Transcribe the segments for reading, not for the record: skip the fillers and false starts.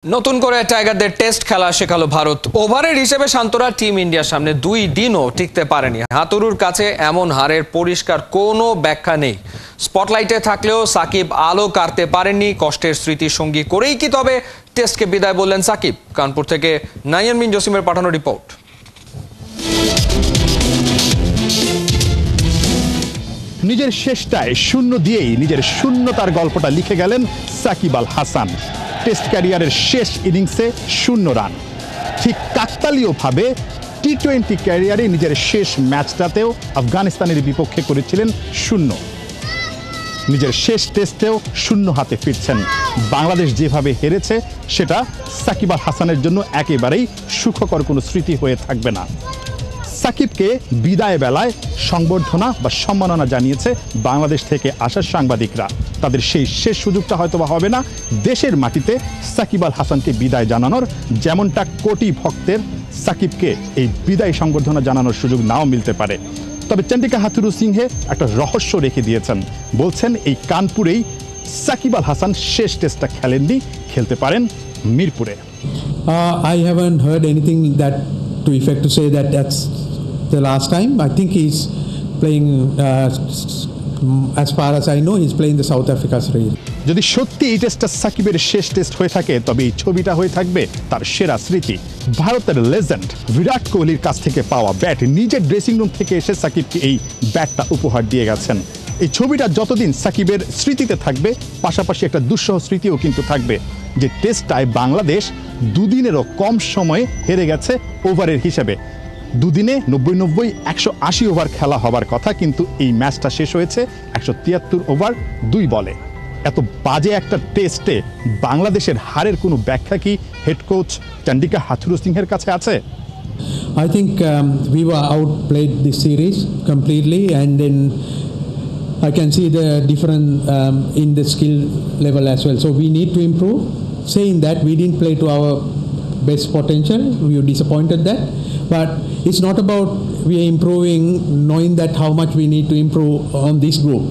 নতুন করে টাইগারদের টেস্ট খেলা শেখালো ভারত। ওভারের হিসেবে শান্তরা টিম ইন্ডিয়ার সামনে 2 দিনও টিকতে পারেনি। হাতুড়ুর কাছে এমন হারের পরিষ্কার কোনো ব্যাখ্যা নেই। স্পটলাইটে থাকলেও সাকিব আলো কাটতে পারেননি। কষ্টের স্মৃতি সঙ্গী করেই কি তবে টেস্টকে বিদায় বললেন সাকিব? কানপুর থেকে নাইয়ান বিন জসিমের পাঠানো রিপোর্ট। নিজের শেষটায় শূন্য দিয়েই নিজের শূন্যতার গল্পটা লিখে গেলেন সাকিব আল হাসান। টেস্ট ক্যারিয়ারের শেষ ইনিংসে 0 রান। ঠিক কাকতালীয়ভাবে টি-20 ক্যারিয়ারে নিজের শেষ ম্যাচটাতেও আফগানিস্তানের বিপক্ষে করেছিলেন 0। নিজের শেষ টেস্টেও 0 হাতে ফিরছেন। বাংলাদেশ যেভাবে হেরেছে সেটা সাকিব আল হাসানের জন্য একেবারেই সুখকর কোনো স্মৃতি হয়ে থাকবে না। সাকিবকে বিদায় বেলায় সংবর্ধনা বা সম্মাননা জানিয়েছে বাংলাদেশ থেকে আসা সাংবাদিকরা। তাদের সেই শেষ সুযোগটা হয়তো বা হবে না দেশের মাটিতে সাকিব আল হাসানকে বিদায় জানানোর, যেমনটা কোটি ভক্তের সাকিবকে এই বিদায় সংবর্ধনা জানানোর সুযোগ নাও মিলতে পারে। তবে চন্ডিকা হাথুরু সিংহে একটা রহস্য রেখে দিয়েছেন। বলছেন এই কানপুরেই সাকিব আল হাসান শেষ টেস্টটা খেলেননি, খেলতে পারেন মিরপুরে। I haven't heard anything that to effect to say that that's the last time. I think he's playing, as far as I know, he's playing the South Africa series. যদি সত্যি এই টেস্টটা সাকিবের শেষ টেস্ট হয়ে থাকে তবে এই ছবিটা হয়ে থাকবে তার সেরা স্মৃতি। ভারতের লেজেন্ড বিরাট কোহলির কাছ থেকে পাওয়া ব্যাট, নিজের ড্রেসিং রুম থেকে এসে সাকিবকে এই ব্যাটটা উপহার দিয়ে গেছেন। এই ছবিটা যতদিন সাকিবের স্মৃতিতে থাকবে, পাশাপাশি একটা দুঃসহ স্মৃতিও কিন্তু থাকবে যে টেস্টটায় বাংলাদেশ 2 দিনেরও কম সময়ে হেরে গেছে ওভারের হিসেবে। 2 দিনে 90-90 180 ওভার খেলা হবার কথা, কিন্তু এই ম্যাচটা শেষ হয়েছে 173 ওভার 2 বলে। এত বাজে একটা টেস্টে বাংলাদেশের হারের কোনো ব্যাখ্যা কি হেড কোচ চন্ডিকা হাথুরু সিংহের কাছে আছে? I think we were outplayed this series completely, and then I can see the difference in the skill level as well. So we need to improve. Saying that, we didn't play to our best potential. We were disappointed that, but it's not about we are improving, knowing that how much we need to improve on this group.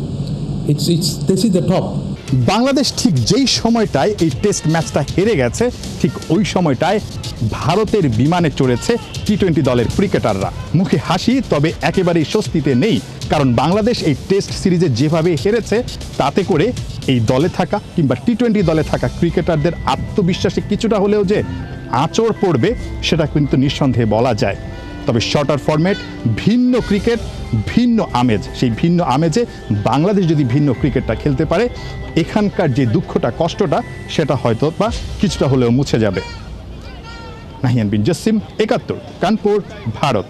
It's this is the top. Bangladesh ঠিক যেই সময়টায় এই test ম্যাচটা হেরে গেছে, ঠিক ওই সময়টায় ভারতের বিমানে চড়েছে টি-20 দলের ক্রিকেটাররা। মুখে হাসি, তবে একেবারেই স্বস্তিতে নেই, কারণ বাংলাদেশ এই টেস্ট সিরিজে যেভাবে হেরেছে তাতে করে এই দলে থাকা কিংবা টি-20 দলে থাকা ক্রিকেটারদের আত্মবিশ্বাসে কিছুটা হলেও যে আঁচড় পড়বে সেটা কিন্তু নিঃসন্দেহে বলা যায়। তবে শর্টার ফরম্যাট, ভিন্ন ক্রিকেট, ভিন্ন আমেজ। সেই ভিন্ন আমেজে বাংলাদেশ যদি ভিন্ন ক্রিকেটটা খেলতে পারে, এখানকার যে দুঃখটা, কষ্টটা, সেটা হয়তো বা কিছুটা হলেও মুছে যাবে। নাহিয়ান বিন জসিম, 71, কানপুর, ভারত।